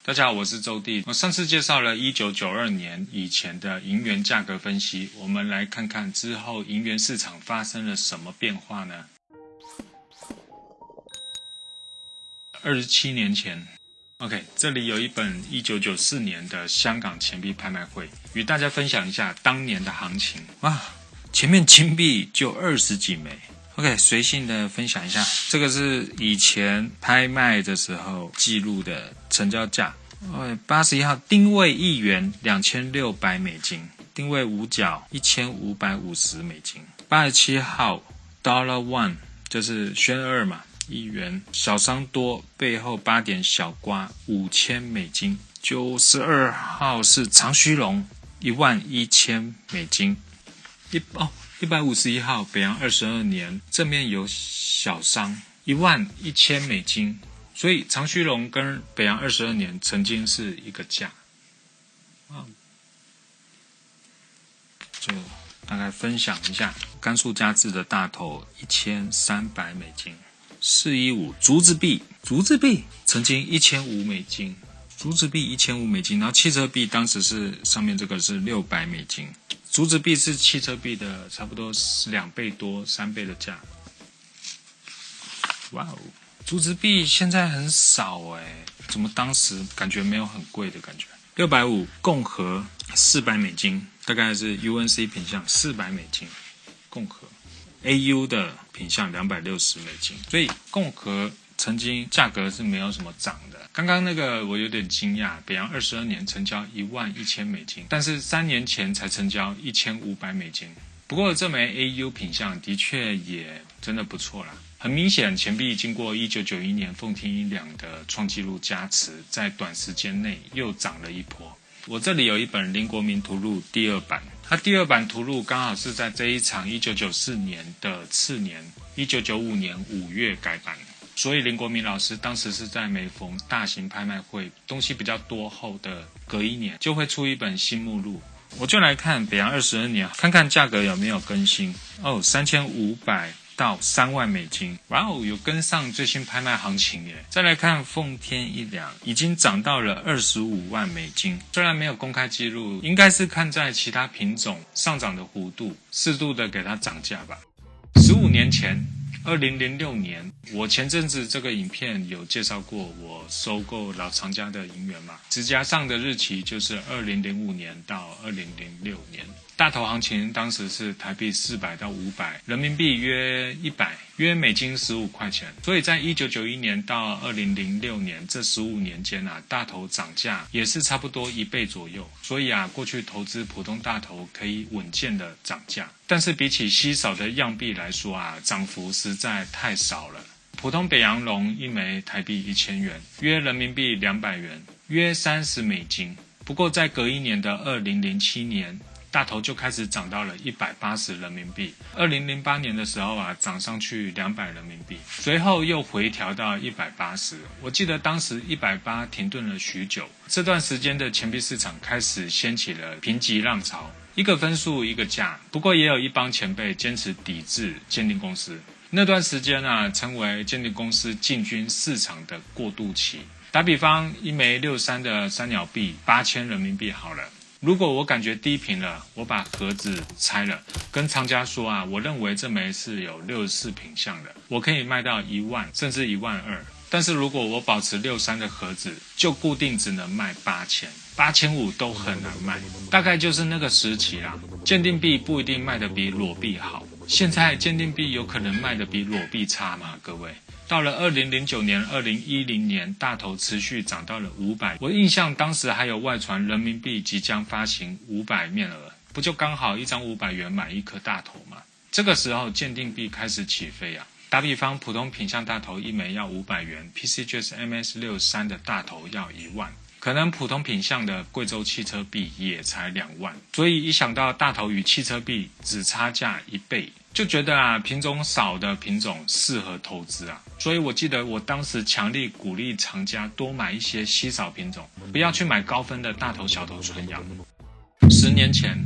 大家好，我是周弟。我上次介绍了1992年以前的银元价格分析，我们来看看之后银元市场发生了什么变化呢？27年前 ，OK， 这里有一本1994年的香港钱币拍卖会，与大家分享一下当年的行情。哇，前面金币就20几枚。OK， 随性的分享一下，这个是以前拍卖的时候记录的成交价。81号定位1元2600美金，定位五角1550美金。87号 Dollar One 就是轩二嘛，1元小商多，背后8点小瓜5000美金。92号是长须龙11000美金。151号北洋22年，正面有小商11000美金。所以长须龙跟北洋22年曾经是一个价，就大概分享一下。甘肃嘉制的大头1300美金。415竹子币曾经1500美金，竹子币1500美金。然后汽车币当时是上面这个是600美金，竹子币是汽车币的差不多2倍多3倍的价。哇哦！竹子币现在很少怎么当时感觉没有很贵的感觉？650共和400美金，大概是 UNC 品项400美金，共和 AU 的品项260美金，所以共和曾经价格是没有什么涨的。刚刚那个我有点惊讶，北洋22年成交11000美金，但是3年前才成交1500美金。不过这枚 AU 品项的确也真的不错啦。很明显，钱币经过1991年奉天一两的创纪录加持，在短时间内又涨了一波。我这里有一本林国民图录第2版，它第2版图录刚好是在这一场1994年的次年1995年5月改版，所以林国民老师当时是在每逢大型拍卖会东西比较多后的隔一年就会出一本新目录。我就来看北洋22年，看看价格有没有更新。3500到3万美金，哇哦，有跟上最新拍卖行情耶。再来看奉天一两，已经涨到了25万美金，虽然没有公开记录，应该是看在其他品种上涨的弧度，适度的给它涨价吧。15年前2006年，我前阵子这个影片有介绍过我收购老藏家的银元嘛，指甲上的日期就是2005年到2006年。大头行情当时是台币400到500，人民币约100，约美金15块钱。所以在1991年到2006年这15年间大头涨价也是差不多1倍左右。所以过去投资普通大头可以稳健的涨价，但是比起稀少的样币来说涨幅实在太少了。普通北洋龙一枚台币1000元，约人民币200元，约30美金。不过在隔一年的2007年，大头就开始涨到了180人民币。2008年的时候涨上去200人民币，随后又回调到180。我记得当时180停顿了许久。这段时间的钱币市场开始掀起了评级浪潮，一个分数一个价。不过也有一帮前辈坚持抵制鉴定公司。那段时间称为鉴定公司进军市场的过渡期。打比方，一枚63的三鸟币8000人民币好了。如果我感觉低频了，我把盒子拆了，跟藏家说我认为这枚是有64品项的，我可以卖到1万甚至12000。但是如果我保持63的盒子，就固定只能卖8000、8500都很难卖。大概就是那个时期啦。鉴定币不一定卖得比裸币好，现在鉴定币有可能卖得比裸币差吗？各位？到了2009年、2010年，大头持续涨到了500。我印象当时还有外传人民币即将发行500面额，不就刚好一张500元买一颗大头吗？这个时候鉴定币开始起飞打比方，普通品项大头一枚要500元 ，PCGS MS63 的大头要1万。可能普通品项的贵州汽车币也才2万，所以一想到大头与汽车币只差价1倍，就觉得品种少的品种适合投资所以我记得我当时强力鼓励藏家多买一些稀少品种，不要去买高分的大头小头纯阳。10年前，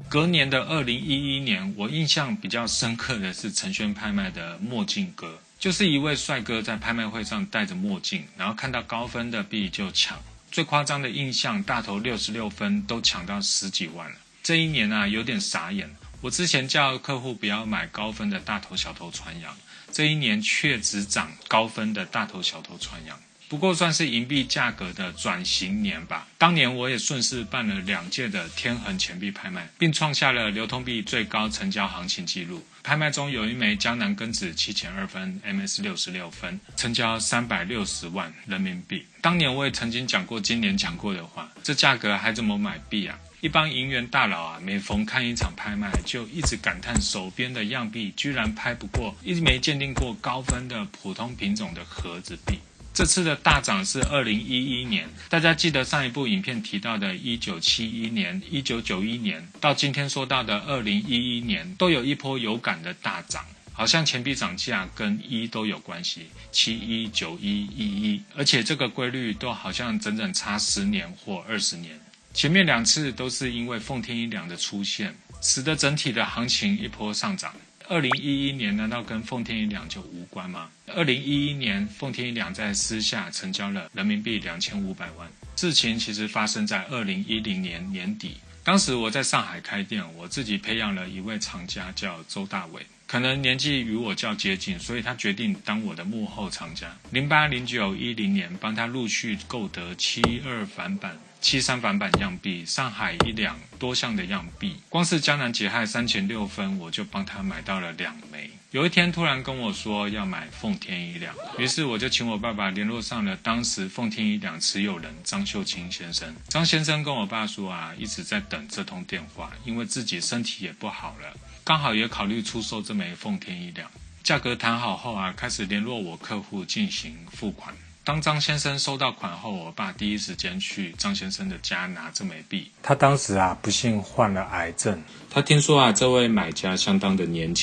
隔年的2011年，我印象比较深刻的是陈轩拍卖的墨镜哥，就是一位帅哥在拍卖会上戴着墨镜，然后看到高分的币就抢。最夸张的印象，大头66分都抢到10几万了。这一年啊，有点傻眼。我之前叫客户不要买高分的大头小头传阳，这一年却只涨高分的大头小头传阳。不过算是银币价格的转型年吧。当年我也顺势办了2届的天衡钱币拍卖，并创下了流通币最高成交行情记录。拍卖中有一枚江南庚子7002分 MS 66分，成交360万人民币。当年我也曾经讲过今年讲过的话，这价格还怎么买币啊？一帮银元大佬啊，每逢看一场拍卖，就一直感叹手边的样币居然拍不过一枚鉴定过高分的普通品种的盒子币。这次的大涨是2011年，大家记得上一部影片提到的1971年、1991年，到今天说到的2011年，都有一波有感的大涨。好像钱币涨价跟都有关系，71、91、11，而且这个规律都好像整整差10年或20年。前面2次都是因为奉天一两的出现，使得整体的行情一波上涨。2011年难道跟奉天一两就无关吗？2011年奉天一两在私下成交了人民币2500万。事情其实发生在2010年年底，当时我在上海开店，我自己培养了一位藏家叫周大伟，可能年纪与我较接近，所以他决定当我的幕后藏家。08、09、10年帮他陆续购得72反版、73反版样币，上海1两多项的样币，光是江南解害3钱6分，我就帮他买到了2枚。有一天突然跟我说要买奉天一两，于是我就请我爸爸联络上了当时奉天一两持有人张秀清先生。张先生跟我爸说啊，一直在等这通电话，因为自己身体也不好了，刚好也考虑出售这枚奉天一两。价格谈好后啊，开始联络我客户进行付款。当张先生收到款后，我爸第一时间去张先生的家拿这枚币。他当时啊，不幸患了癌症。他听说啊，这位买家相当的年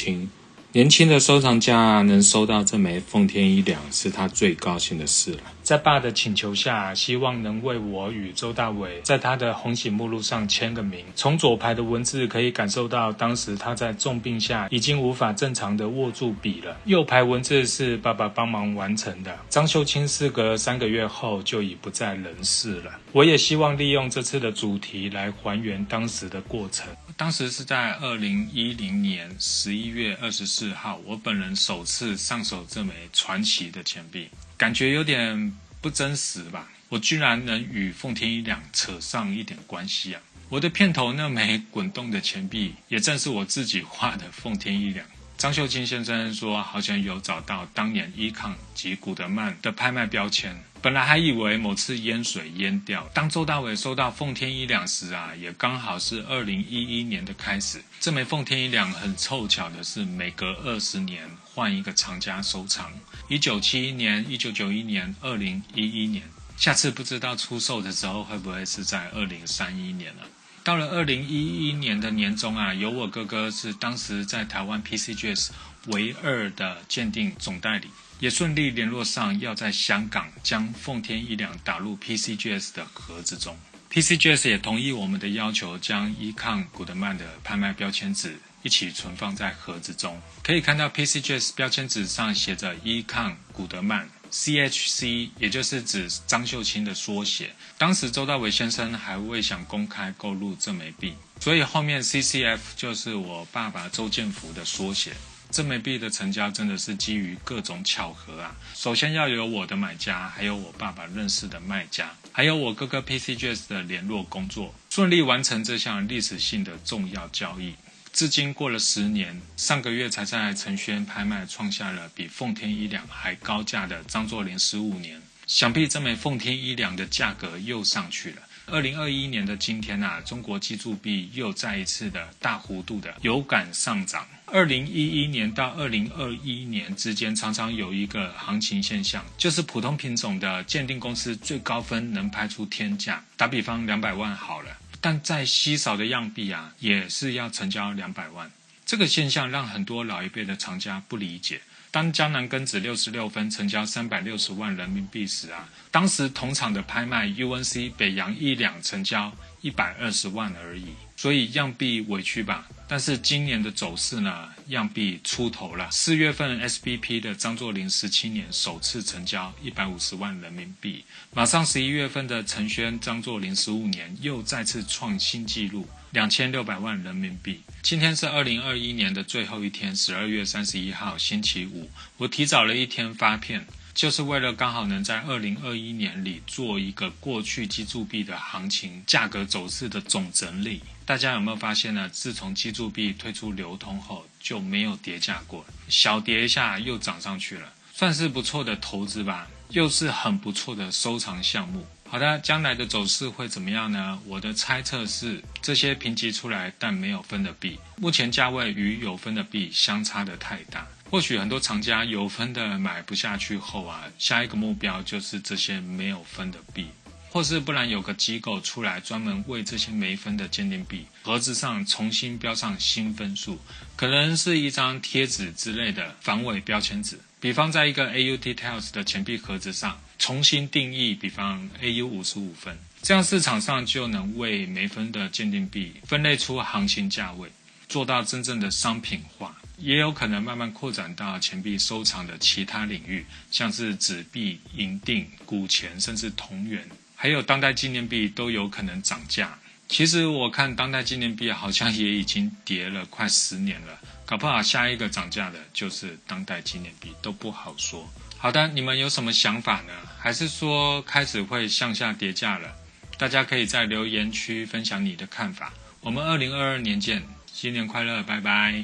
轻的收藏家能收到这枚奉天一两，是他最高兴的事了。在爸的请求下，希望能为我与周大伟在他的红喜目录上签个名。从左排的文字可以感受到，当时他在重病下已经无法正常的握住笔了。右排文字是爸爸帮忙完成的。张秀清事隔3个月后就已不在人世了。我也希望利用这次的主题来还原当时的过程。当时是在2010年11月24号，我本人首次上手这枚传奇的钱币，感觉有点不真实吧？我居然能与奉天一两扯上一点关系啊！我的片头那枚滚动的钱币，也正是我自己画的奉天一两。张秀清先生说，好像有找到当年伊康及古德曼的拍卖标签。本来还以为某次淹水淹掉，当周大伟收到奉天一两时啊，也刚好是2011年的开始。这枚奉天一两很凑巧的是，每隔20年换一个藏家收藏，1971年、1991年、2011年，下次不知道出售的时候会不会是在2031年了。到了2011年的年中啊，有我哥哥是当时在台湾 PCGS 唯2的鉴定总代理，也顺利联络上要在香港将奉天一两打入 PCGS 的盒子中。PCGS 也同意我们的要求，将伊康古德曼的拍卖标签纸一起存放在盒子中。可以看到 PCGS 标签纸上写着伊康古德曼，CHC 也就是指张秀清的缩写。当时周大伟先生还未想公开购入这枚币，所以后面 CCF 就是我爸爸周建福的缩写。这枚币的成交真的是基于各种巧合啊！首先要有我的买家，还有我爸爸认识的卖家，还有我哥哥 PCGS 的联络工作，顺利完成这项历史性的重要交易。至今过了10年，上个月才在陈轩拍卖创下了比奉天一两还高价的张作霖15年，想必这枚奉天一两的价格又上去了。2021年的今天啊，中国基铸币又再一次的大幅度的有感上涨。2011年到2021年之间，常常有一个行情现象，就是普通品种的鉴定公司最高分能拍出天价，打比方200万好了，但再稀少的样币啊，也是要成交200万。这个现象让很多老一辈的藏家不理解。当江南庚子66分成交360万人民币时啊，当时同场的拍卖 UNC 北洋一两成交120万而已，所以样币委屈吧。但是今年的走势呢，样币出头了。4月份 SBP 的张作霖17年首次成交150万人民币，马上11月份的陈轩张作霖15年又再次创新纪录，2600万人民币。今天是2021年的最后一天，12月31号星期五，我提早了一天发片，就是为了刚好能在2021年里做一个过去基柱币的行情价格走势的总整理。大家有没有发现呢？自从基柱币退出流通后就没有跌价过，小跌一下又涨上去了，算是不错的投资吧，又是很不错的收藏项目。好的，将来的走势会怎么样呢？我的猜测是，这些评级出来但没有分的币，目前价位与有分的币相差的太大。或许很多藏家有分的买不下去后啊，下一个目标就是这些没有分的币，或是不然有个机构出来专门为这些没分的鉴定币盒子上重新标上新分数，可能是一张贴纸之类的防伪标签纸，比方在一个 AU Details 的钱币盒子上重新定义，比方 AU 55分，这样市场上就能为没分的鉴定币分类出行情价位，做到真正的商品化。也有可能慢慢扩展到钱币收藏的其他领域，像是纸币、银锭、古钱，甚至铜元，还有当代纪念币都有可能涨价。其实我看当代纪念币好像也已经跌了快10年了，搞不好下一个涨价的就是当代纪念币，都不好说。好的，你们有什么想法呢？还是说开始会向下跌价了？大家可以在留言区分享你的看法。我们2022年见，新年快乐，拜拜。